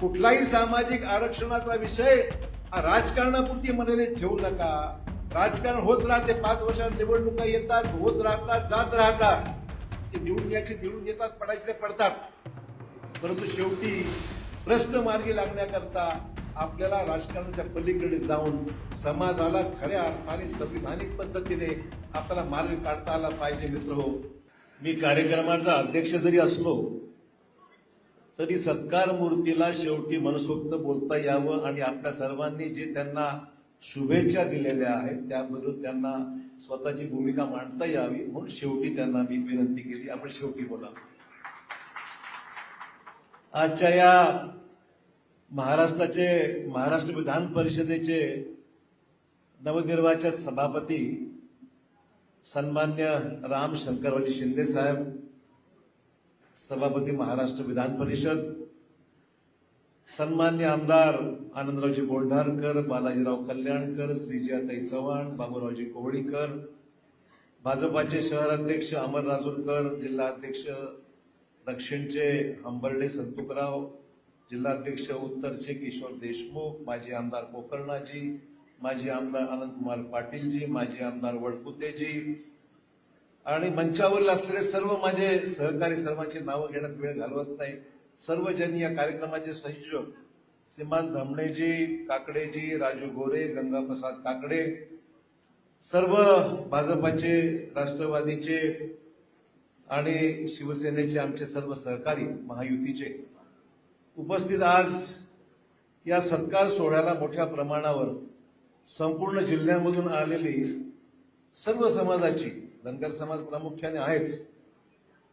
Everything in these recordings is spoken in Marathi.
कुठलाही सामाजिक आरक्षणाचा विषय राजकारणापुरती मर्यादित ठेवू नका. राजकारण होत राहते, 5 वर्षात निवडणुका येतात, होत राहतात, जात राहतात. ते निवडून येतात, पडायचे ते पडतात. परंतु शेवटी प्रश्न मार्गी लागण्याकरता आपल्याला राजकारणाच्या पलीकडे जाऊन समाजाला खऱ्या अर्थाने संविधानिक पद्धतीने आपल्याला मार्ग काढता आला पाहिजे. मित्रहो, मी कार्यक्रमाचा अध्यक्ष जरी असलो तरी सत्कार मूर्तीला शेवटी मनसोक्त बोलता यावं आणि आपल्या सर्वांनी जे त्यांना शुभेच्छा दिलेल्या आहेत त्याबद्दल त्यांना स्वतःची भूमिका मांडता यावी म्हणून शेवटी त्यांना मी विनंती केली, आपण शेवटी बोला. आजच्या या महाराष्ट्र विधान परिषदेचे नवनिर्वाचित सभापती सन्मान्य राम शंकररावजी शिंदे साहेब, सभापती महाराष्ट्र विधान परिषद, सन्मान्य आमदार आनंदरावजी बोंढारकर, बालाजीराव कल्याणकर, श्रीजयाताई चव्हाण, बाबूरावजी कोवळीकर, भाजपाचे शहराध्यक्ष अमर राजूरकर, जिल्हाध्यक्ष दक्षिणचे हंबर्डे संतुकराव, जिल्हाध्यक्ष उत्तरचे किशोर देशमुख, माजी आमदार कोकर्णाजी, माजी आमदार अनंतकुमार पाटीलजी, माजी आमदार वडकुतेजी आणि मंचावरील असलेले सर्व माझे सहकारी, सर्वांची नावं घेण्यात वेळ घालवत नाही. सर्वजण या कार्यक्रमाचे संयोजक श्रीमान धमणेजी, काकडेजी, राजू गोरे, गंगाप्रसाद काकडे, सर्व भाजपाचे, राष्ट्रवादीचे आणि शिवसेनेचे आमचे सर्व सहकारी महायुतीचे उपस्थित आज या सत्कार सोहळ्याला मोठ्या प्रमाणावर संपूर्ण जिल्ह्यामधून आलेली सर्व समाजाची, धनगर समाज प्रामुख्याने आहेच,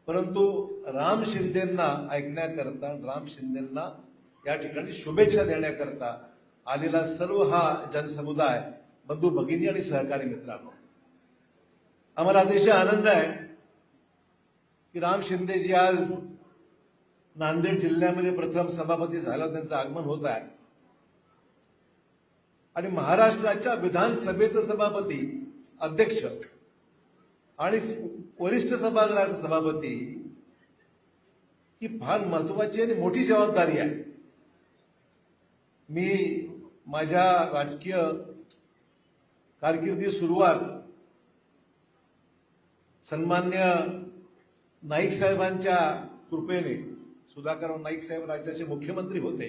परंतु राम शिंदेंना ऐकण्याकरता, राम शिंदेंना या ठिकाणी शुभेच्छा देण्याकरता आलेला सर्व हा जनसमुदाय, बंधू भगिनी आणि सहकारी मित्रांनो, आम्हाला अतिशय आनंद आहे की राम शिंदेजी आज नांदेड जिल्ह्यामध्ये प्रथम सभापती झाल्यावर त्यांचं आगमन होत आहे आणि महाराष्ट्राच्या विधानसभेचं सभापती, अध्यक्ष आणि वरिष्ठ सभागृहाचा सभापती ही फार महत्वाची आणि मोठी जबाबदारी आहे. मी माझ्या राजकीय कारकिर्दी सुरुवात सन्मान्य नाईक साहेबांच्या कृपेने, सुधाकरराव नाईक साहेब राज्याचे मुख्यमंत्री होते,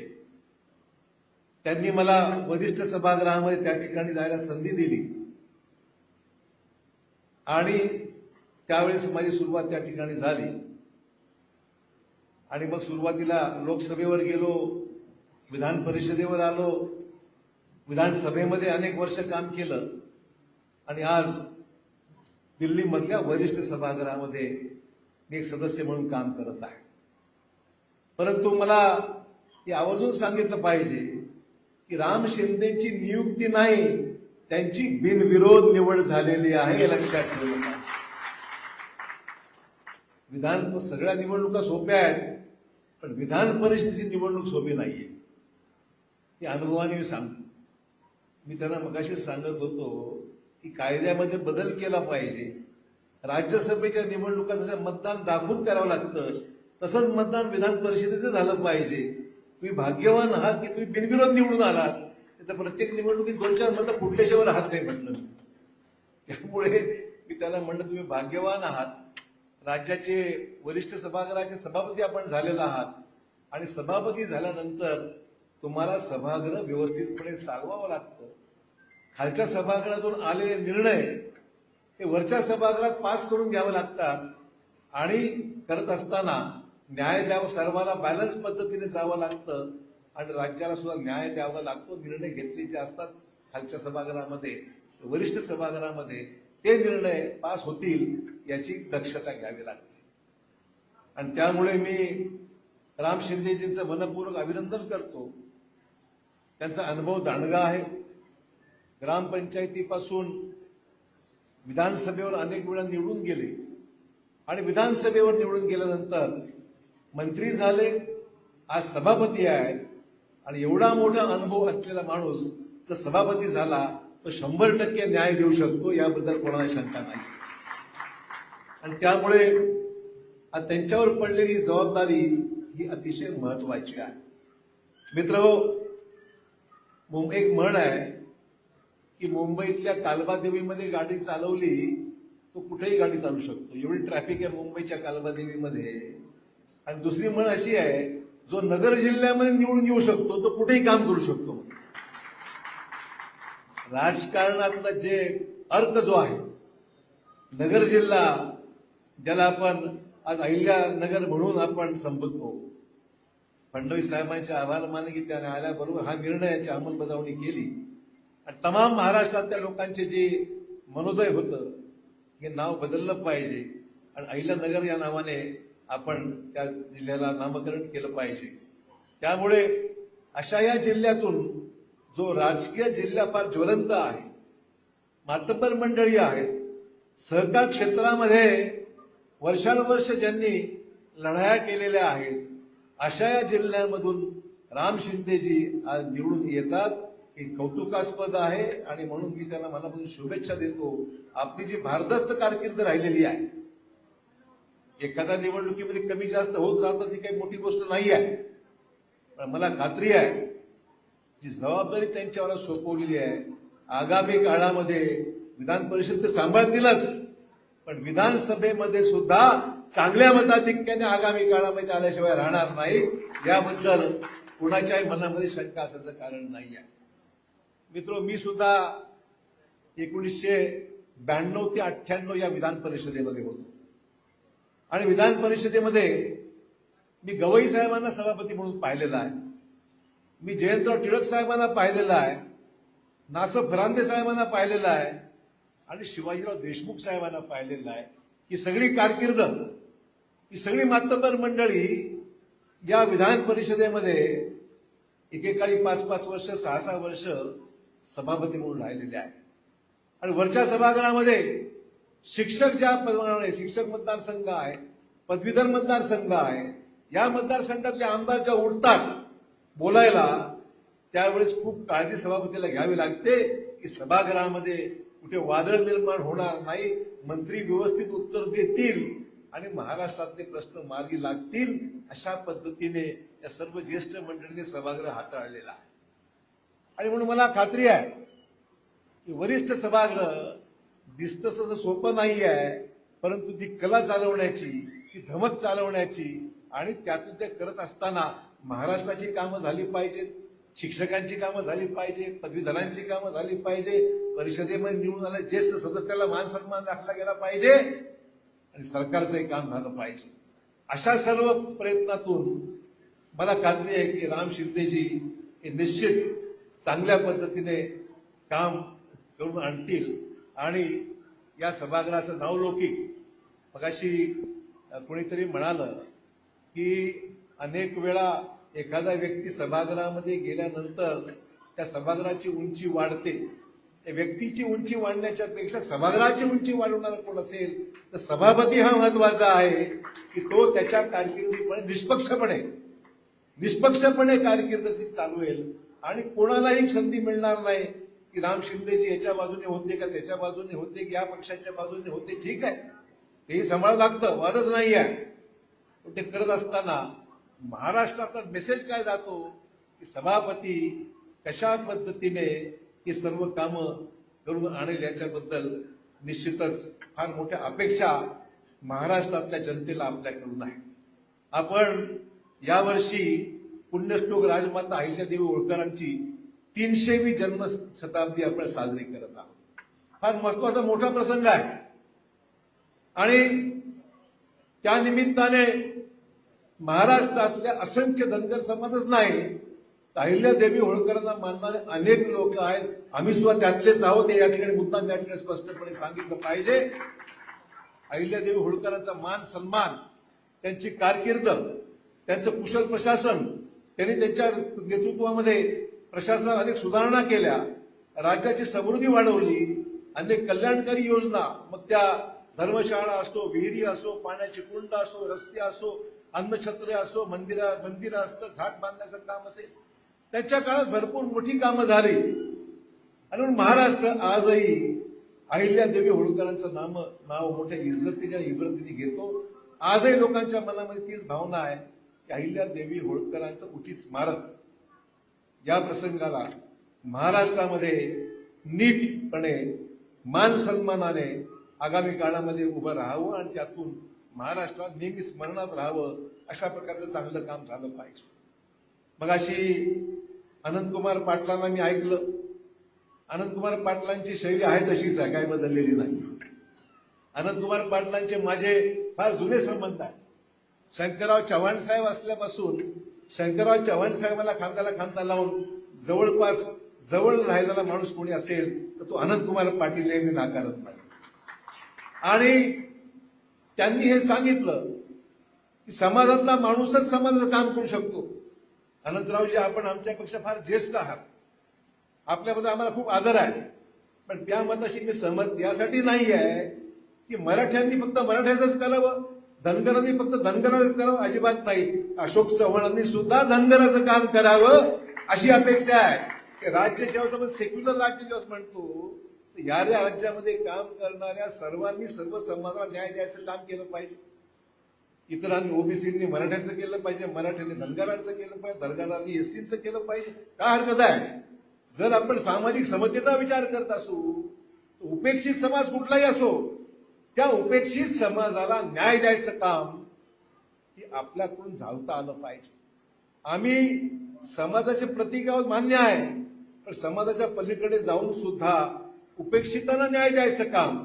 त्यांनी मला वरिष्ठ सभागृहामध्ये त्या ठिकाणी जायला संधी दिली आणि त्यावेळेस माझी सुरुवात त्या ठिकाणी झाली आणि मग सुरुवातीला लोकसभेवर गेलो, विधान परिषदेवर आलो, विधानसभेमध्ये अनेक वर्ष काम केलं आणि आज दिल्लीमधल्या वरिष्ठ सभागृहामध्ये मी एक सदस्य म्हणून काम करत आहे. परंतु मला हे आवर्जून सांगितलं पाहिजे की राम शिंदेची नियुक्ती नाही, त्यांची बिनविरोध निवड झालेली आहे, हे लक्षात ठेवलं पाहिजे. सगळ्या निवडणुका सोप्या आहेत, पण विधान परिषदेची निवडणूक सोपी नाहीये, हे अनुभवाने मी सांगतो. मी त्यांना मगाशीच सांगत होतो की कायद्यामध्ये बदल केला पाहिजे. राज्यसभेच्या निवडणुका जसं मतदान दाखवून करावं लागतं तसंच मतदान विधान परिषदेचं झालं पाहिजे. तुम्ही भाग्यवान आहात की तुम्ही बिनविरोध निवडून आलात, तर प्रत्येक निवडणुकीत 2-4 मतं फुटल्याशिवाय राहत नाही म्हटलं. त्यामुळे मी त्याला म्हणलं तुम्ही भाग्यवान आहात, राज्याचे वरिष्ठ सभागृहाचे सभापती आपण झालेला आहात आणि सभापती झाल्यानंतर तुम्हाला सभागृह व्यवस्थितपणे चालवावं लागतं. खालच्या सभागृहातून आलेले निर्णय हे वरच्या सभागृहात पास करून घ्यावे लागतात आणि करत असताना न्याय द्यावा, सर्वांना बॅलन्स पद्धतीने जावं लागतं आणि राज्याला सुद्धा न्याय द्यावा लागतो. निर्णय घेतले जे असतात खालच्या सभागृहामध्ये, वरिष्ठ सभागृहामध्ये ते निर्णय पास होतील याची दक्षता घ्यावी लागते. आणि त्यामुळे मी राम शिंदेजींचं मनपूर्वक अभिनंदन करतो. त्यांचा अनुभव दांडगा आहे. ग्रामपंचायतीपासून विधानसभेवर अनेक वेळा निवडून गेले आणि विधानसभेवर निवडून गेल्यानंतर मंत्री झाले, आज सभापती आहेत आणि एवढा मोठा अनुभव असलेला माणूस जर सभापती झाला तो 100% न्याय देऊ शकतो, याबद्दल कोणाला शंका नाही. आणि त्यामुळे त्यांच्यावर पडलेली जबाबदारी ही अतिशय महत्वाची आहे. मित्रहो, एक म्हण आहे की मुंबईतल्या कालबादेवीमध्ये गाडी चालवली तो कुठेही गाडी चालू शकतो, एवढी ट्रॅफिक आहे मुंबईच्या कालबादेवीमध्ये. आणि दुसरी म्हण अशी आहे, जो नगर जिल्ह्यामध्ये निवडून येऊ शकतो तो कुठेही काम करू शकतो. राजकारणातला जे अर्थ जो आहे, नगर जिल्हा ज्याला आपण आज अहिल्यानगर म्हणून आपण संबोधतो, फडणवीस साहेबांचे आभार माने की त्याने आल्याबरोबर हा निर्णयाची अंमलबजावणी केली आणि तमाम महाराष्ट्रातल्या लोकांचे जे मनोदय होतं हे नाव बदललं पाहिजे आणि अहिल्यानगर या नावाने आपण त्या जिल्ह्याला नामकरण केलं पाहिजे. त्यामुळे अशा या जिल्ह्यातून जो राजकीय जिल्हा फार ज्वलंत आहे, मातब्बर मंडळी आहेत, सहकार क्षेत्रामध्ये वर्षानुवर्ष ज्यांनी लढाया केलेल्या आहेत, अशा या जिल्ह्यामधून राम शिंदेजी आज निवडून येतात हे कौतुकास्पद आहे आणि म्हणून मी त्यांना मनापासून शुभेच्छा देतो. आपली जी भारदस्त कारकीर्द राहिलेली आहे, एखाद्या निवडणुकीमध्ये कमी जास्त होत राहतं ती काही मोठी गोष्ट नाही आहे, पण मला खात्री आहे जी जबाबदारी त्यांच्यावर सोपवलेली आहे, आगामी काळामध्ये विधान परिषद ते सांभाळतीलच, पण विधानसभेमध्ये सुद्धा चांगल्या मताधिक्याने आगामी काळामध्ये आल्याशिवाय राहणार नाही, याबद्दल कुणाच्याही मनामध्ये शंका असायचं कारण नाही आहे. मित्र, मी सुद्धा 1992 ते 98 या विधान परिषदेमध्ये होतो आणि विधान परिषदेमध्ये मी गवई साहेबांना सभापती म्हणून पाहिलेला आहे, मी जयंतराव टिळक साहेबांना पाहिलेला आहे, नासर फरांदे साहेबांना पाहिलेला आहे आणि शिवाजीराव देशमुख साहेबांना पाहिलेलं आहे. ही सगळी कारकीर्द, ही सगळी मातब्बर मंडळी या विधान परिषदेमध्ये एकेकाळी 5-5 वर्ष 6-6 वर्ष सभापती म्हणून राहिलेले आहे. आणि वरच्या सभागृहामध्ये शिक्षक ज्या प्रमाणे शिक्षक मतदारसंघ आहे, पदवीधर मतदारसंघ आहे, या मतदारसंघातले आमदार ज्या उठतात बोलायला त्यावेळेस खूप काळजी सभापतीला घ्यावी लागते की सभागृहामध्ये कुठे वादळ निर्माण होणार नाही, मंत्री व्यवस्थित उत्तर देतील आणि महाराष्ट्रातले प्रश्न मार्गी लागतील, अशा पद्धतीने या सर्व ज्येष्ठ मंडळींनी सभागृह हाताळलेला आहे. आणि म्हणून मला खात्री आहे की वरिष्ठ सभागृह दिसतं तसं सोपं नाही आहे, परंतु ती कला चालवण्याची, ती धमक चालवण्याची आणि त्यातून ते करत असताना महाराष्ट्राची कामं झाली पाहिजेत, शिक्षकांची कामं झाली पाहिजे, पदवीधरांची कामं झाली पाहिजे, परिषदेमध्ये निवडून आल्या ज्येष्ठ सदस्याला मान सन्मान राखला गेला पाहिजे आणि सरकारचंही काम झालं पाहिजे. अशा सर्व प्रयत्नातून मला खात्री आहे की राम शिंदेजी हे निश्चित चांगल्या पद्धतीने काम करून आणतील आणि या सभागृहाचं नावलौकिक. मगाशी कोणीतरी म्हणालं की अनेक वेळा एखादा व्यक्ती सभागृहामध्ये गेल्यानंतर त्या सभागृहाची उंची वाढते. त्या व्यक्तीची उंची वाढण्याच्या पेक्षा सभागृहाची उंची वाढवणारा कोण असेल तर सभापती हा महत्वाचा आहे की तो त्याच्या कारकिर्दीपणे निष्पक्षपणे कारकीर्द चालवेल आणि कोणालाही संधी मिळणार नाही की राम शिंदेजी याच्या बाजूने होते का त्याच्या बाजूने होते की या पक्षाच्या बाजूने होते. ठीक आहे, तेही सांभाळावं लागतं, वादच नाही आहे, पण ते करत असताना महाराष्ट्रातला मेसेज काय जातो की सभापती कशा पद्धतीने ही सर्व कामं करून आणेल याच्याबद्दल निश्चितच फार मोठ्या अपेक्षा महाराष्ट्रातल्या जनतेला आपल्याकडून आहे. आपण यावर्षी पुण्यश्लोक राजमाता अहिल्यादेवी होळकरांची 300वी जन्मशताब्दी आपण साजरी करत आहोत. फार महत्वाचा मोठा प्रसंग आहे आणि त्या निमित्ताने महाराष्ट्रातल्या असंख्य धनगर समाजच नाही, अहिल्यादेवी होळकरांना मानणारे अनेक लोक आहेत. आम्ही सुद्धा त्यातलेच आहोत, हे या ठिकाणी मुद्दाम या ठिकाणी स्पष्टपणे सांगितलं पाहिजे. अहिल्यादेवी होळकरांचा मान सन्मान, त्यांची कारकीर्द, त्यांचं कुशल प्रशासन, त्यांनी त्यांच्या नेतृत्वामध्ये प्रशासनात अनेक सुधारणा केल्या, राज्याची समृद्धी वाढवली, अनेक कल्याणकारी योजना, मग त्या धर्मशाळा असो, विहिरी असो, पाण्याची कुंड असो, रस्ते असो, अन्नछत्रे असो, मंदिरं असतं, घाट बांधण्याचं काम असेल, त्याच्या काळात भरपूर मोठी कामं झाली. आणि म्हणून महाराष्ट्र आजही अहिल्यादेवी होळकरांचं नाव मोठ्या इज्जतीने आणि इब्रतीने घेतो. आजही लोकांच्या मनामध्ये तीच भावना आहे की अहिल्यादेवी होळकरांचं उचित स्मारक या प्रसंगाला महाराष्ट्रामध्ये नीटपणे मान सन्मानाने आगामी काळामध्ये उभं राहावं आणि त्यातून महाराष्ट्रात नेहमी स्मरणात राहावं अशा प्रकारचं चांगलं काम झालं पाहिजे. मगाशी अनंतकुमार पाटलांना मी ऐकलं. अनंतकुमार पाटलांची शैली आहे तशीच आहे, काही बदललेली नाही. अनंतकुमार पाटलांचे माझे फार जुने संबंध आहेत. शंकरराव चव्हाण साहेब असल्यापासून शंकरराव चव्हाण साहेबांना खांद्याला खांदा लावून जवळपास जवळ राहिलेला माणूस कोणी असेल तर तो अनंतकुमार पाटील हे मी नाकारत नाही. आणि त्यांनी हे सांगितलं की समाजातला माणूसच समाजाचं काम करू शकतो. अनंतरावजी, आपण आमच्यापेक्षा फार ज्येष्ठ आहात, आपल्याबद्दल आम्हाला खूप आदर आहे, पण त्या मताशी मी सहमत यासाठी नाही आहे की मराठ्यांनी फक्त मराठ्याचंच करावं, धनगरांनी फक्त धनगरांच करावं, अजिबात नाही. अशोक चव्हाणांनी सुद्धा धनगराचं काम करावं अशी अपेक्षा आहे. राज्य जेव्हा आपण सेक्युलर राज्य जेव्हा म्हणतो, या राज्यामध्ये काम करणाऱ्या सर्वांनी सर्व समाजाला न्याय द्यायचं काम केलं पाहिजे. इतरांनी ओबीसींनी मराठ्याचं केलं पाहिजे, मराठ्यांनी धनगरांचं केलं पाहिजे, धनगरांनी एससीचं केलं पाहिजे. काय हरकत आहे? जर आपण सामाजिक समतेचा विचार करत असू, उपेक्षित समाज कुठलाही असो, त्या उपेक्षित समाजाला न्याय द्यायचं काम हे आपल्याकडून झालता आलं पाहिजे. आम्ही समाजाचे प्रतीक आहोत, मान्य आहे, पण समाजाच्या पलीकडे जाऊन सुद्धा उपेक्षितांना न्याय द्यायचं काम,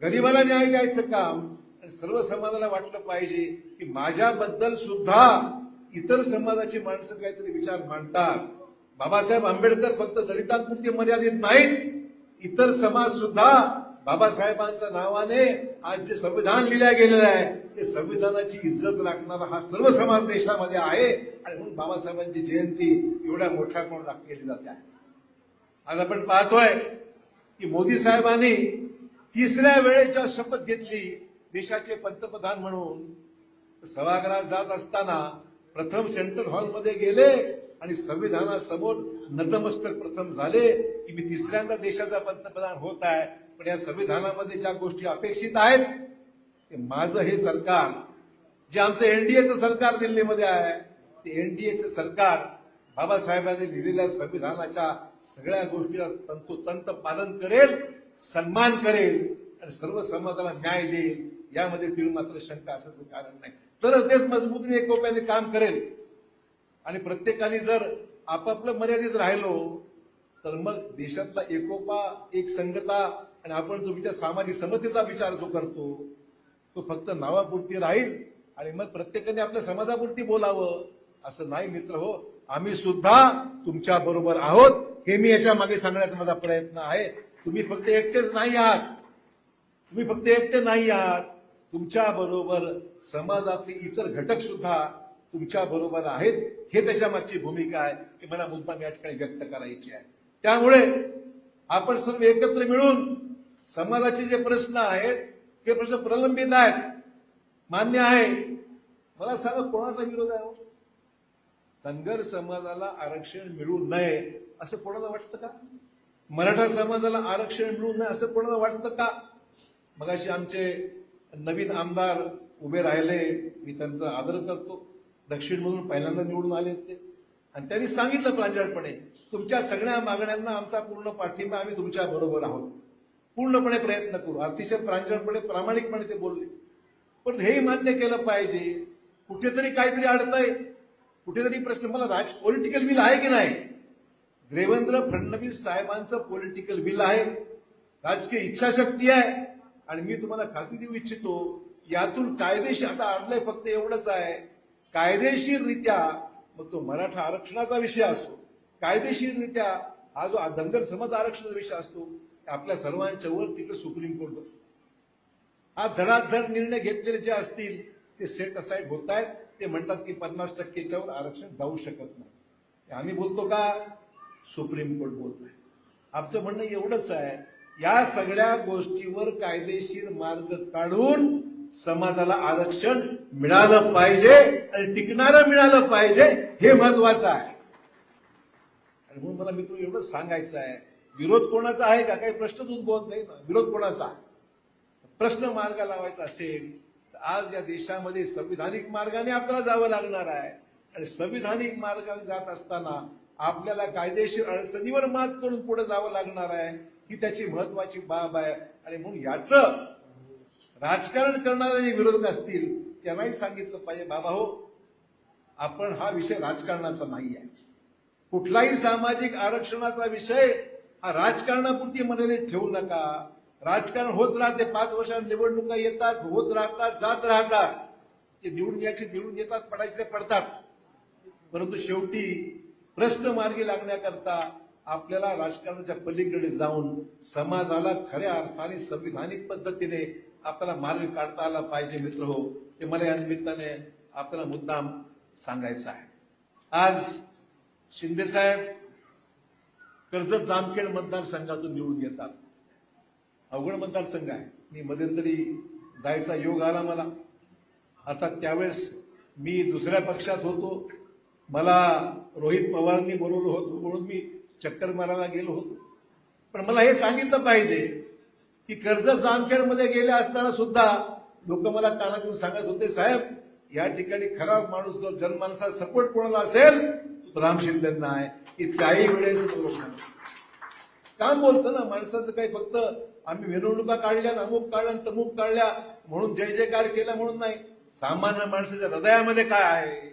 गरिबाला न्याय द्यायचं काम, आणि सर्व समाजाला वाटलं पाहिजे की माझ्याबद्दल सुद्धा इतर समाजाची माणसं काहीतरी विचार मांडतात. बाबासाहेब आंबेडकर फक्त दलितांपुरते मर्यादित नाहीत, इतर समाज सुद्धा बाबासाहेबांच्या नावाने आज जे संविधान लिहिलं गेलेलं आहे ते संविधानाची इज्जत राखणारा हा सर्व समाज देशामध्ये आहे. आणि म्हणून बाबासाहेबांची जयंती एवढ्या मोठ्या कोण केली जाते आहे. आज आपण पाहतोय की मोदी साहेबांनी तिसऱ्या वेळेच्या शपथ घेतली देशाचे पंतप्रधान म्हणून. सभागृहात जात असताना प्रथम सेंट्रल हॉलमध्ये गेले आणि संविधानासमोर नतमस्तक प्रथम झाले की मी तिसऱ्यांदा देशाचा पंतप्रधान होत आहे, पण या संविधानामध्ये ज्या गोष्टी अपेक्षित आहेत ते माझं हे सरकार, जे आमचं एनडीएचं सरकार दिल्लीमध्ये आहे, ते एनडीएचं सरकार बाबासाहेबांनी लिहिलेल्या संविधानाच्या सगळ्या गोष्टीला तंतोतंत पालन करेल, सन्मान करेल आणि सर्व समाजाला न्याय देईल. यामध्ये तीळ मात्र शंका असायचं कारण नाही. तरच देश मजबूतीने एकोप्याने काम करेल. आणि प्रत्येकाने जर आपापलं मर्यादित राहिलो तर मग देशातला एकोपा, एक संगता आणि आपण जो विचार सामाजिक समतेचा विचार जो करतो तो फक्त नावापुरती राहील आणि मग प्रत्येकाने आपल्या समाजापुरती बोलावं असं नाही. मित्र हो, आम्ही सुद्धा तुमच्या बरोबर आहोत हे मी याच्या मागे सांगण्याचा माझा प्रयत्न आहे. तुम्ही फक्त एकटेच नाही आहात, तुम्ही फक्त एकटे नाही आहात, तुमच्या बरोबर समाजातले इतर घटक सुद्धा तुमच्या बरोबर आहेत. हे त्याच्या मागची भूमिका आहे की मला मुद्दाम या ठिकाणी व्यक्त करायची आहे. त्यामुळे आपण सर्व एकत्र मिळून समाजाचे जे प्रश्न आहेत ते प्रश्न प्रलंबित आहेत, मान्य आहे. मला सांगा, कोणाचा विरोध आहे? धनगर समाजाला आरक्षण मिळू नये असं कोणाला वाटतं का? मराठा समाजाला आरक्षण मिळू नये असं कोणाला वाटतं का? मगाशी आमचे नवीन आमदार उभे राहिले, मी त्यांचा आदर करतो, दक्षिणमधून पहिल्यांदा निवडून आले ते, आणि त्यांनी सांगितलं प्रांजळपणे तुमच्या सगळ्या मागण्यांना आमचा पूर्ण पाठिंबा, आम्ही तुमच्या बरोबर आहोत, पूर्णपणे प्रयत्न करू. अतिशय प्रांजळपणे प्रामाणिकपणे ते बोलले. पण हेही मान्य केलं पाहिजे कुठेतरी काहीतरी अडतंय, कुठेतरी प्रश्न. मला पॉलिटिकल विल आहे की नाही? देवेंद्र फडणवीस साहेबांचं पॉलिटिकल विल आहे, राजकीय इच्छाशक्ती आहे, आणि मी तुम्हाला खात्री देऊ इच्छितो यातून कायदेशीर, आता अडलंय फक्त एवढंच आहे, कायदेशीररित्या, मग तो मराठा आरक्षणाचा विषय असो, कायदेशीररित्या हा जो धनगर समाज आरक्षणाचा विषय असतो, आपल्या सर्वांच्या वर तिकडे सुप्रीम कोर्ट बस. हा धडाधड निर्णय घेतलेले जे असतील ते सेट असाइड होत आहेत. ते म्हणतात की 50%च्या वर आरक्षण जाऊ शकत नाही. आम्ही बोलतो का? सुप्रीम कोर्ट बोलतोय. आमचं म्हणणं एवढंच आहे, या सगळ्या गोष्टीवर कायदेशीर मार्ग काढून समाजाला आरक्षण मिळालं पाहिजे आणि टिकणारं मिळालं पाहिजे, हे महत्वाचं आहे. आणि म्हणून मला मित्र एवढंच सांगायचं आहे, विरोध कोणाचा आहे का? काही प्रश्नच उद्भवत नाही ना. विरोध कोणाचा? प्रश्न मार्ग लावायचा असेल तर आज या देशामध्ये संविधानिक मार्गाने आपल्याला जावं लागणार आहे. आणि संविधानिक मार्गाने जात असताना आपल्याला कायदेशीर अडचणीवर मात करून पुढे जावं लागणार आहे ही त्याची महत्वाची बाब आहे. आणि म्हणून याचं राजकारण करणारे जे विरोधक असतील त्यांनाही सांगितलं पाहिजे, बाबा हो, आपण हा विषय राजकारणाचा नाही आहे. कुठलाही सामाजिक आरक्षणाचा विषय हा राजकारणापुरती मर्यादित ठेवू नका. राजकारण होत राहते, 5 वर्षांनी निवडणुका येतात, होत राहतात, जात राहतात. जे निवडून यायचे निवडून येतात, पडायचे ते पडतात. परंतु शेवटी प्रश्न मार्गी लागण्याकरता आपल्याला राजकारणाच्या पलीकडे जाऊन समाजाला खऱ्या अर्थाने संविधानिक पद्धतीने आपल्याला मार्ग काढता आला पाहिजे. मित्र हो, ते मला या निमित्ताने आपल्याला मुद्दाम सांगायचं आहे. आज शिंदेसाहेब कर्जत जामखेड मतदारसंघातून निवडून येतात. अवघड मतदारसंघ आहे. मी मध्यंतरी जायचा योग आला मला. अर्थात त्यावेळेस मी दुसऱ्या पक्षात होतो. मला रोहित पवारांनी बोलवलं होतं म्हणून मी चक्कर मारायला गेलो होतो. पण मला हे सांगितलं पाहिजे की कर्जत जामखेडमध्ये गेले असताना सुद्धा लोक मला कानातून सांगत होते, साहेब या ठिकाणी खरा माणूस जो जनमानसाचा सपोर्ट कोणाला असेल तो राम शिंदेंना आहे. की त्याही वेळेस काम बोलतं ना माणसाचं, काही फक्त आम्ही मिरवणुका काढल्या, अमुक काढल्या, तमुक काढल्या म्हणून जय जयकार केला म्हणून नाही. सामान्य माणसाच्या हृदयामध्ये काय आहे,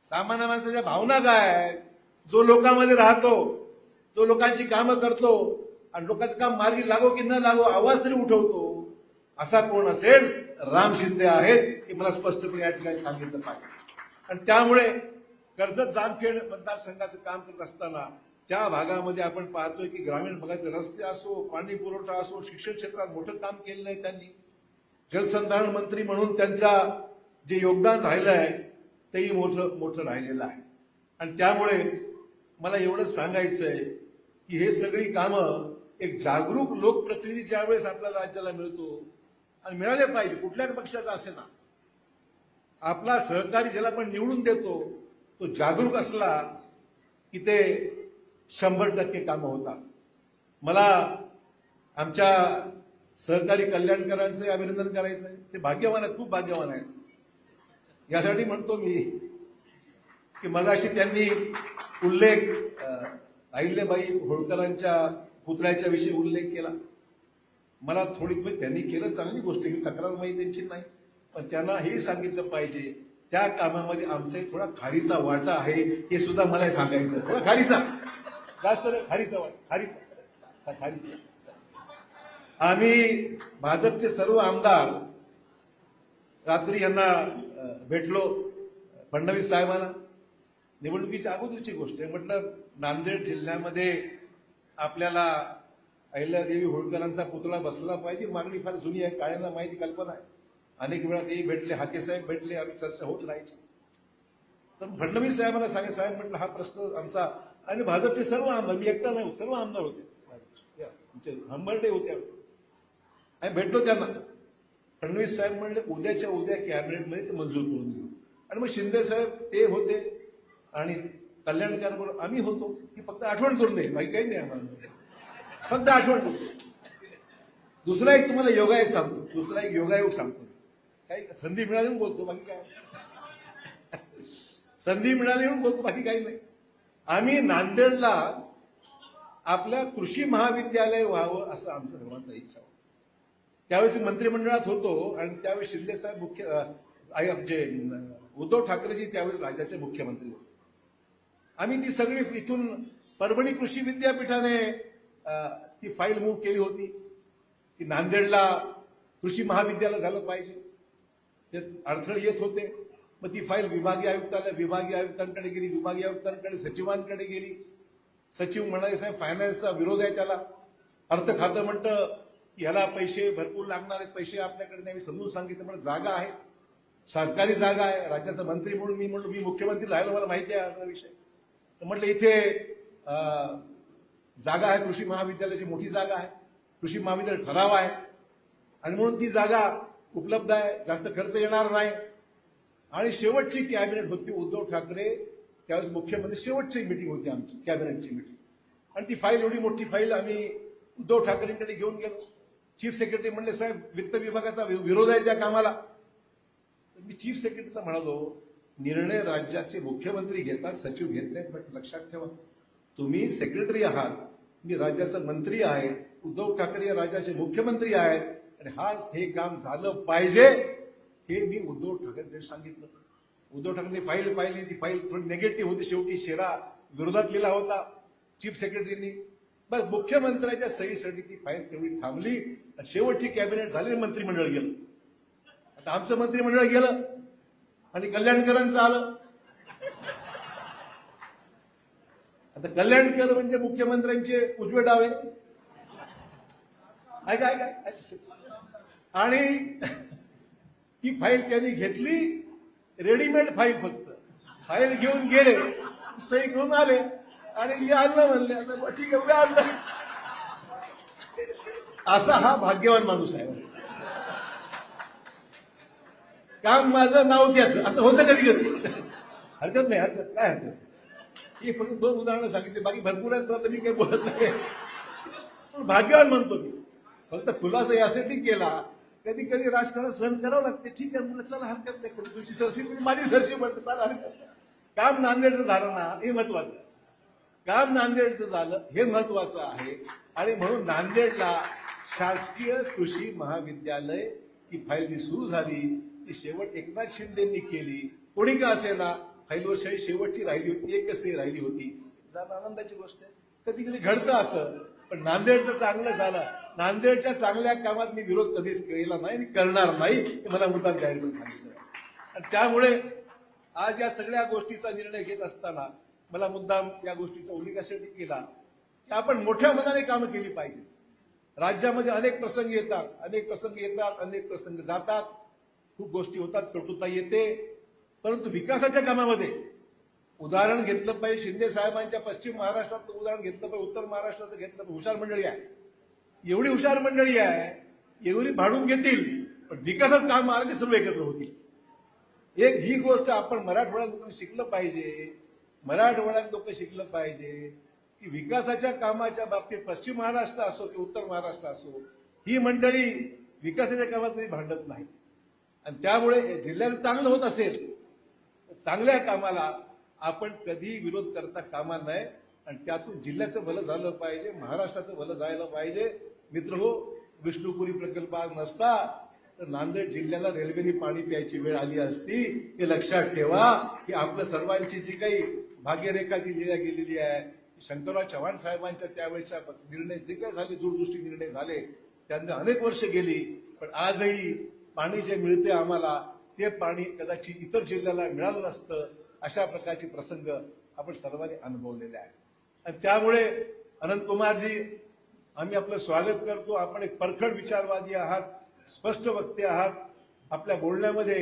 सामान्य माणसाच्या भावना काय आहेत, जो लोकांमध्ये राहतो, जो लोकांची कामं करतो आणि लोकांचं काम मार्गी लागो की न लागो आवाज तरी उठवतो, असा कोण असेल राम शिंदे आहेत हे मला स्पष्टपणे या ठिकाणी सांगितलं पाहिजे. आणि त्यामुळे कर्जत जामखेड मतदारसंघाचं काम करत असताना त्या भागामध्ये आपण पाहतोय की ग्रामीण भागातले रस्ते असो, पाणी पुरवठा असो, शिक्षण क्षेत्रात मोठं काम केलेलं आहे त्यांनी. जलसंधारण मंत्री म्हणून त्यांचा जे योगदान राहिलं आहे तेही मोठं राहिलेलं आहे. आणि त्यामुळे मला एवढंच सांगायचं आहे की हे सगळी कामं एक जागरूक लोकप्रतिनिधी ज्यावेळेस आपल्या राज्याला मिळतो आणि मिळाले पाहिजे, कुठल्याही पक्षाचा असे ना, आपला सहकारी ज्याला आपण निवडून देतो तो जागरूक असला की ते 100% कामं होतात. मला आमच्या सहकारी कल्याणकरांचे अभिनंदन करायचं आहे. ते भाग्यवान आहेत, खूप भाग्यवान आहेत. यासाठी म्हणतो मी की मगाशी त्यांनी उल्लेख अहिल्याबाई होळकरांच्या पुतळ्याच्या विषयी उल्लेख केला. मला थोडी त्यांनी केलं, चांगली गोष्ट, ही तक्रार माहिती त्यांची नाही, पण त्यांना हे सांगितलं पाहिजे त्या कामामध्ये आमचाही थोडा खारीचा वाटा आहे हे सुद्धा मला सांगायचं. थोडा खारीचा, जास्त खारीचा वाटा, खारीचा. आम्ही भाजपचे सर्व आमदार रात्री यांना भेटलो, फडणवीस साहेबांना. निवडणुकीच्या अगोदरची गोष्ट आहे. म्हटलं नांदेड जिल्ह्यामध्ये आपल्याला अहिल्यादेवी होळकरांचा पुतळा बसला पाहिजे. मागणी फार जुनी आहे, काळ्यांना माहिती कल्पना आहे. अनेक वेळा तेही भेटले, हाके साहेब भेटले, आम्ही चर्चा होत राहायची. तर फडणवीस साहेबांना सांगे, साहेब म्हटलं हा प्रश्न आमचा, आणि भाजपचे सर्व आमदार, मी एकटा नाही, सर्व आमदार होते, हंबर्डे होते, आम्ही भेटलो त्यांना. फडणवीस साहेब म्हणले उद्याच्या उद्या कॅबिनेटमध्ये ते मंजूर करून देऊ. आणि मग शिंदे साहेब ते होते आणि कल्याणकार बरोबर आम्ही होतो. ही फक्त आठवण करून दे, बाकी काही नाही आम्हाला, फक्त आठवण करून. दुसरा एक तुम्हाला योगायोग सांगतो, दुसरा एक योगायोग सांगतो. काही संधी मिळाली म्हणून बोलतो, बाकी काय, संधी मिळाली म्हणून बोलतो, बाकी काही नाही. आम्ही नांदेडला आपल्या कृषी महाविद्यालय व्हावं असं आमचं सर्वांचा इच्छा होता. त्यावेळेस मंत्रिमंडळात होतो आणि त्यावेळेस शिंदे साहेब जे उद्धव ठाकरेजी त्यावेळेस राज्याचे मुख्यमंत्री होते. आम्ही ती सगळी इथून परभणी कृषी विद्यापीठाने ती फाईल मूव्ह केली होती की नांदेडला कृषी महाविद्यालय झालं पाहिजे. ते अडथळे येत होते. मग ती फाईल विभागीय आयुक्तांकडे गेली, विभागीय आयुक्तांकडे, सचिवांकडे गेली. सचिव म्हणाले साहेब फायनान्सचा विरोध आहे त्याला. अर्थ खातं म्हणतं याला पैसे भरपूर लागणार आहेत, पैसे आपल्याकडे नाही. समजून सांगितलं, म्हणजे जागा आहे, सरकारी जागा आहे, राज्याचा मंत्री म्हणून मी म्हणलो, मी मुख्यमंत्री राहिलो, मला माहिती आहे असा विषय. तर म्हटलं इथे जागा आहे, कृषी महाविद्यालयाची मोठी जागा आहे, कृषी महाविद्यालय ठराव आहे आणि म्हणून ती जागा उपलब्ध आहे, जास्त खर्च येणार नाही. आणि शेवटची कॅबिनेट होती उद्धव ठाकरे त्यावेळेस मुख्यमंत्री, शेवटची मीटिंग होती आमची कॅबिनेटची मीटिंग. आणि ती फाईल, एवढी मोठी फाईल आम्ही उद्धव ठाकरेंकडे घेऊन गेलो. चीफ सेक्रेटरी म्हणले साहेब वित्त विभागाचा विरोध आहे त्या कामाला. मी चीफ सेक्रेटरीला म्हणालो, निर्णय राज्याचे मुख्यमंत्री घेतात, सचिव घेत नाहीत. बट लक्षात ठेवा, तुम्ही सेक्रेटरी आहात, मी राज्याचा मंत्री आहे, उद्धव ठाकरे या राज्याचे मुख्यमंत्री आहेत आणि हे काम झालं पाहिजे हे मी उद्धव ठाकरे सांगितलं. उद्धव ठाकरेंनी फाईल पाहिली, ती फाईल थोडी निगेटिव्ह होती, शेवटी शेरा विरोधात लिहिला होता चीफ सेक्रेटरींनी. बस मुख्यमंत्र्याच्या सहीसाठी ती फाईल तेवढी थांबली आणि शेवटची कॅबिनेट झाली, मंत्रिमंडळ गेलं. आता आमचं मंत्रिमंडळ गेलं आणि कल्याणकरांचं आलं. आता कल्याणकर म्हणजे मुख्यमंत्र्यांचे उजवे डावे. ऐका आणि ती फाईल त्यांनी घेतली, रेडीमेड फाईल, फक्त फाईल घेऊन गेले, सही करून आले आणि मी आणलं म्हणले. आता ठीक आहे, आणलं. असा हा भाग्यवान माणूस आहे. काम माझं नाव त्याचं, असं होतं कधी कधी. हरकत नाही, काय हरकत. ही फक्त 2 उदाहरणं सांगितली, बाकी भरपूर आहेत, तर मी काही बोलत नाही. भाग्यवान म्हणतो मी. फक्त खुलासा यासाठी केला, कधी कधी राजकारण सहन करावं लागते. ठीक आहे म्हणलं, चला हरकत नाही, तुझी सरशी माझी सरशी म्हणते, चला हरकत नाही. काम नांदेडचं झालं ना, हे महत्वाचं. काम नांदेडचं झालं हे महत्वाचं आहे. आणि म्हणून नांदेडला शासकीय कृषी महाविद्यालय ही फाईल जी सुरू झाली ती शेवट एकनाथ शिंदेंनी केली. कोणी का असेना, फाईलवर सही शेवटची राहिली होती, एकच सही राहिली होती. जरा आनंदाची गोष्ट आहे. कधी कधी घडतं असं, पण नांदेडचं चांगलं झालं. नांदेडच्या चांगल्या कामात मी विरोध कधीच केला नाही आणि करणार नाही, हे मला मुद्दाम जाहीरपणे सांगितलं. आणि त्यामुळे आज या सगळ्या गोष्टीचा निर्णय घेत असताना मला मुद्दाम या गोष्टीचा उल्लेख यासाठी केला की आपण मोठ्या मनाने कामं केली पाहिजे. राज्यामध्ये अनेक प्रसंग येतात, अनेक प्रसंग जातात, खूप गोष्टी होतात, कटुता येते, परंतु विकासाच्या कामामध्ये उदाहरण घेतलं पाहिजे. शिंदे साहेबांच्या पश्चिम महाराष्ट्रातलं उदाहरण घेतलं पाहिजे, उत्तर महाराष्ट्राचं घेतलं पाहिजे. हुशार मंडळी आहे, एवढी हुशार मंडळी आहे, एवढी भाडून घेतील, पण विकासाचं काम आलं की सर्व एकत्र होतील. एक ही गोष्ट आपण मराठवाड्यात लोकांनी शिकलं पाहिजे. मराठवाड्यात लोक शिकलं पाहिजे की विकासाच्या कामाच्या बाबतीत पश्चिम महाराष्ट्र असो की उत्तर महाराष्ट्र असो, ही मंडळी विकासाच्या कामात कधी भांडत नाही. आणि त्यामुळे जिल्ह्याचं चांगलं होत असेल तर चांगल्या कामाला आपण कधी विरोध करता कामा नये आणि त्यातून जिल्ह्याचं भलं झालं पाहिजे, महाराष्ट्राचं भलं जायला पाहिजे. मित्रहो, विष्णुपुरी प्रकल्प आज नसता तर नांदेड जिल्ह्याला रेल्वेने पाणी प्यायची वेळ आली असती. हे लक्षात ठेवा की आपल्या सर्वांची जी काही भाग्यरेखा जी लिहिल्या गेलेली आहे, शंकरराव चव्हाण साहेबांच्या त्यावेळेच्या निर्णय जे काही झाले, दूरदृष्टी निर्णय झाले, त्यांना अनेक वर्ष गेली, पण आजही पाणी जे मिळते आम्हाला ते पाणी कदाचित इतर जिल्ह्याला मिळालं नसतं. अशा प्रकारचे प्रसंग आपण सर्वांनी अनुभवलेले आहेत. आणि त्यामुळे अनंत कुमारजी, आम्ही आपलं स्वागत करतो. आपण एक परखड विचारवादी आहात, स्पष्ट वक्ते आहात. आपल्या बोलण्यामध्ये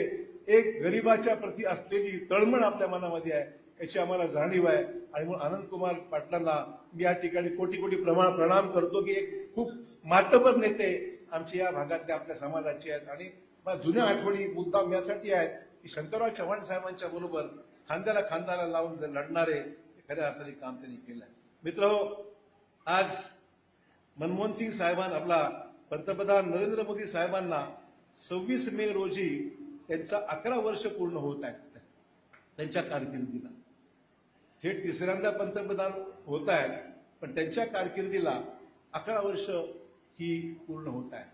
एक गरिबाच्या प्रती असलेली तळमळ आपल्या मनामध्ये आहे, याची आम्हाला जाणीव आहे. आणि म्हणून अनंत कुमार पाटलांना मी या ठिकाणी कोटी कोटी प्रणाम करतो की एक खूप मातबर नेते आमच्या या भागातले आपल्या समाजाचे आहेत. आणि मला जुन्या आठवणी मुद्दाम यासाठी आहेत की शंकरराव चव्हाण साहेबांच्या बरोबर खांद्याला खांद्याला लावून लढणारे खऱ्या अर्थाने काम त्यांनी केलं आहे. मित्रहो, आज मनमोहन सिंग साहेबांना, आपला पंतप्रधान नरेंद्र मोदी साहेबांना 26 मे रोजी त्यांचा 11 वर्ष पूर्ण होत आहेत त्यांच्या कारकिर्दीला. थेट तिसऱ्यांदा पंतप्रधान होत आहेत, पण त्यांच्या कारकिर्दीला 11 वर्ष ही पूर्ण होत आहे.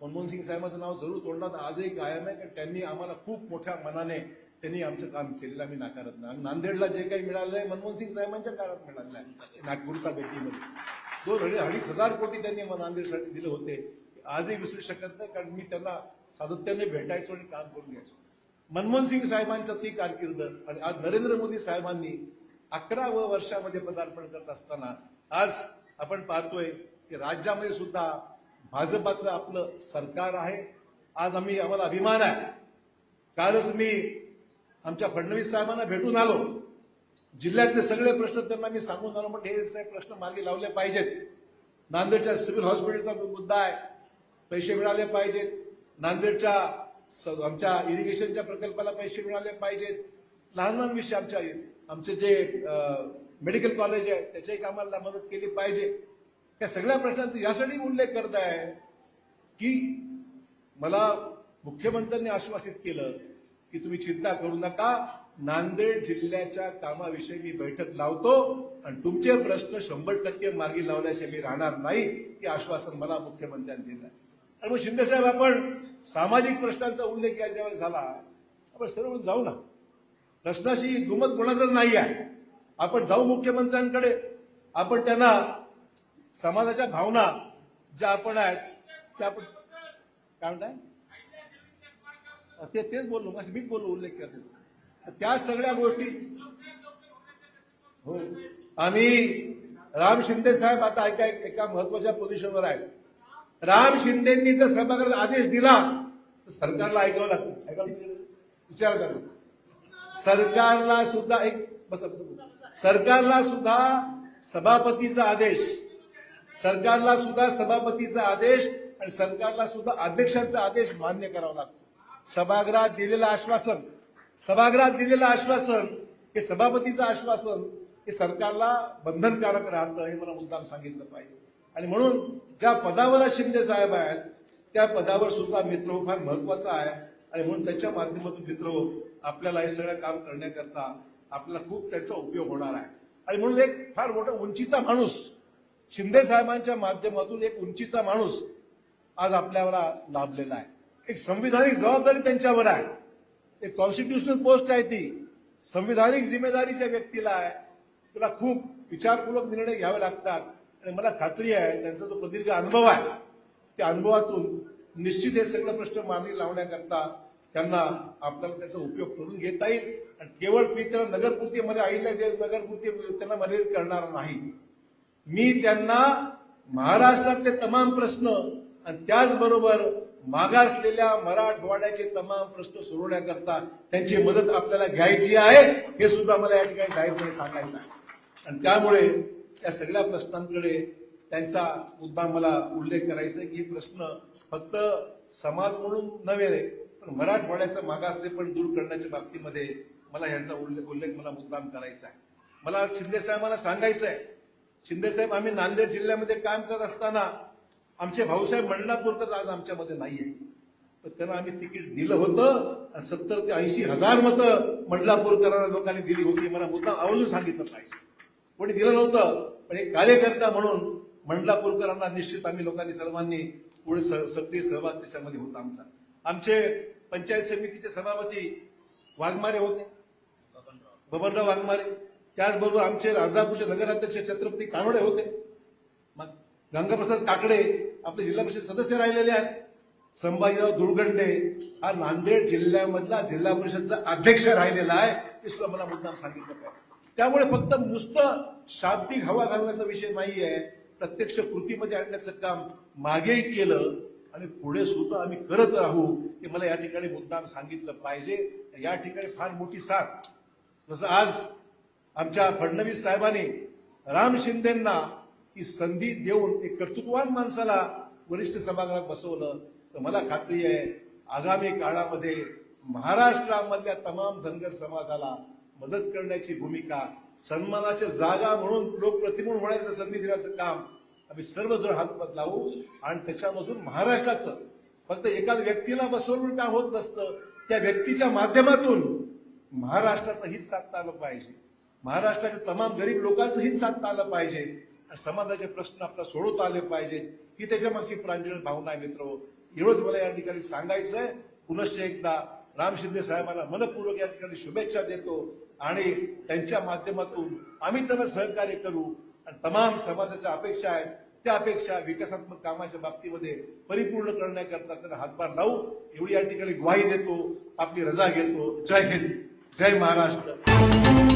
मनमोहन सिंग साहेबांचं नाव जरूर तोंडात आजही कायम आहे, कारण त्यांनी आम्हाला खूप मोठ्या मनाने त्यांनी आमचं काम केलेलं आम्ही नाकारत नाही. नांदेडला जे काही मिळालंय मनमोहन सिंग साहेबांच्या काळात मिळालं आहे. नागपूरच्या गतीमध्ये 2,500 कोटी त्यांनी नांदेडसाठी दिले होते. आजही विसरू शकत नाही, कारण मी त्यांना सातत्याने भेटायचो आणि काम करून घ्यायचो. मनमोहन सिंग साहेबांचं ती कारकीर्द आणि आज नरेंद्र मोदी साहेबांनी 11व्या वर्षामध्ये पदार्पण करत असताना आज आपण पाहतोय की राज्यामध्ये सुद्धा भाजपाचं आपलं सरकार आहे. आज आम्हाला अभिमान आहे. कालच मी आमच्या फडणवीस साहेबांना भेटून आलो. जिल्ह्यातले सगळे प्रश्न त्यांना मी सांगून आलो, म्हणजे हे प्रश्न मार्गी लावले पाहिजेत. नांदेडच्या सिव्हिल हॉस्पिटलचा मुद्दा आहे, पैसे मिळाले पाहिजेत. नांदेडच्या आमच्या इरिगेशनच्या प्रकल्पाला पैसे मिळाले पाहिजेत. लहान लहान विषय आमचे जे मेडिकल कॉलेज आहे त्याच्याही कामाला मदत केली पाहिजे. या सगळ्या प्रश्नांचा यासाठी उल्लेख करत आहे की मला मुख्यमंत्र्यांनी आश्वासित केलं की तुम्ही चिंता करू नका, नांदेड जिल्ह्याच्या कामाविषयी मी बैठक लावतो आणि तुमचे प्रश्न 100% मार्गी लावल्याशिवाय मी राहणार नाही हे आश्वासन मला मुख्यमंत्र्यांनी दिलं आहे. आणि मग शिंदेसाहेब, आपण सामाजिक प्रश्नांचा उल्लेख या ज्यावेळेस झाला, आपण सर्व जाऊ ना, प्रश्नाशी दुमत कोणाचाच नाही आहे. आपण जाऊ मुख्यमंत्र्यांकडे, आपण त्यांना समाजाच्या भावना ज्या आपण आहेत त्या आपण काय म्हणताय तेच बोललो, मीच बोललो, उल्लेख करते त्या सगळ्या गोष्टी. हो, आम्ही राम शिंदे साहेब आता एका महत्वाच्या पोझिशनवर आहेत. राम शिंदेंनी जर सभागृहात आदेश दिला तर सरकारला ऐकावं लागतं. विचार करा, सरकारला सुद्धा सरकारला सुद्धा सभापतीचा आदेश आणि सरकारला सुद्धा अध्यक्षांचा आदेश मान्य करावा लागतो. सभागृहात दिलेलं आश्वासन हे सभापतीचं आश्वासन हे सरकारला बंधनकारक राहतं, हे मला मुद्दाम सांगितलं पाहिजे. आणि म्हणून ज्या पदावर शिंदे साहेब आहेत त्या पदावर सुद्धा मित्र फार महत्वाचा आहे. आणि म्हणून त्याच्या माध्यमातून मित्र आपल्याला हे सगळं काम करण्याकरता आपल्याला खूप त्याचा उपयोग होणार आहे. आणि म्हणून एक फार मोठा उंचीचा माणूस, शिंदे साहेबांच्या माध्यमातून एक उंचीचा माणूस आज आपल्याला लाभलेला आहे. एक संविधानिक जबाबदारी त्यांच्यावर आहे, एक कॉन्स्टिट्युशनल पोस्ट आहे, ती संविधानिक जिम्मेदारीच्या व्यक्तीला आहे. त्याला खूप विचारपूर्वक निर्णय घ्यावे लागतात. आणि मला खात्री आहे त्यांचा जो प्रदीर्घ अनुभव आहे त्या अनुभवातून निश्चित हे सगळं प्रश्न मार्गी लावण्याकरता त्यांना आपल्याला त्याचा उपयोग करून घेता येईल. आणि केवळ मी त्यांना नगरपूर्तीमध्ये नगरपूर्ती त्यांना मर्यादित करणार नाही. मी त्यांना महाराष्ट्रातले तमाम प्रश्न आणि त्याचबरोबर मागासलेल्या मराठवाड्याचे तमाम प्रश्न सोडवण्याकरता त्यांची मदत आपल्याला घ्यायची आहे, हे सुद्धा मला या ठिकाणी जाहीरपणे सांगायचं आहे. आणि त्यामुळे या सगळ्या प्रश्नांकडे त्यांचा मुद्दा मला उल्लेख करायचा आहे की हे प्रश्न फक्त समाज म्हणून नव्हे पण मराठवाड्याचा मागासले पण दूर करण्याच्या बाबतीमध्ये मला ह्याचा उल्लेख मला मुद्दाम करायचा आहे. मला शिंदे साहेबांना सांगायचं आहे, शिंदे साहेब, आम्ही नांदेड जिल्ह्यामध्ये काम करत असताना आमचे भाऊसाहेब मंडलापूरकर आज आमच्यामध्ये नाहीये, तर त्यांना आम्ही तिकीट दिलं होतं आणि 70 ते 80 हजार मतं मंडलापूरकरांना लोकांनी दिली होती. मला मुद्दाम आवर्जून सांगितलं पाहिजे, कोणी दिलं नव्हतं, पण एक कार्यकर्ता म्हणून मंडलापूरकरांना निश्चित आम्ही लोकांनी सर्वांनी पुढे सक्रिय सहभाग त्याच्यामध्ये होता आमचा. आमचे पंचायत समितीचे सभापती वाघमारे होते, बबनराव वाघमारे. त्याचबरोबर आमचे अर्धापूरचे नगराध्यक्ष छत्रपती कानोडे होते. मग गंगाप्रसाद काकडे आपले जिल्हा परिषद सदस्य राहिलेले आहेत. संभाजीराव दुर्गंडे हा नांदेड जिल्ह्यामधला जिल्हा परिषदचा अध्यक्ष राहिलेला आहे, हे सुद्धा मला मुद्दाम सांगितलं पाहिजे. त्यामुळे फक्त नुसतं शाब्दिक हवा घालण्याचा विषय नाहीये, प्रत्यक्ष कृतीमध्ये आणण्याचं काम मागेही केलं आणि पुढे सुद्धा आम्ही करत राहू, हे मला या ठिकाणी मुद्दाम सांगितलं पाहिजे. या ठिकाणी फार मोठी साथ, जसं आज आमच्या फडणवीस साहेबांनी राम शिंदेंना ही संधी देऊन एक कर्तृत्ववान माणसाला वरिष्ठ सभागृहात बसवलं, तर मला खात्री आहे आगामी काळामध्ये महाराष्ट्रामधल्या तमाम धनगर समाजाला मदत करण्याची भूमिका, सन्मानाच्या जागा म्हणून लोकप्रतिनिधी होण्याचं संधी देण्याचं काम आम्ही सर्वजण हातभार लावू. आणि त्याच्यामधून महाराष्ट्राचं फक्त एखाद्या व्यक्तीला बसवून काम होत नसतं, त्या व्यक्तीच्या माध्यमातून महाराष्ट्राचं हित साधता आलं पाहिजे, महाराष्ट्राच्या तमाम गरीब लोकांचं हित साधता आलं पाहिजे आणि समाजाचे प्रश्न आपल्याला सोडवता आले पाहिजेत, ही त्याच्या मागची प्रांजळ भावना आहे. मित्र, एवढंच मला या ठिकाणी सांगायचं आहे. पुनश्च एकदा राम शिंदे साहेबांना मनपूर्वक या ठिकाणी शुभेच्छा देतो आणि त्यांच्या माध्यमातून आम्ही त्यांना सहकार्य करू. आणि तमाम समाजाच्या अपेक्षा आहेत, त्या अपेक्षा विकासात्मक कामाच्या बाबतीमध्ये परिपूर्ण करण्याकरता त्यांना हातभार लावू, एवढी या ठिकाणी ग्वाही देतो, आपली रजा घेतो. जय हिंद, जय महाराष्ट्र.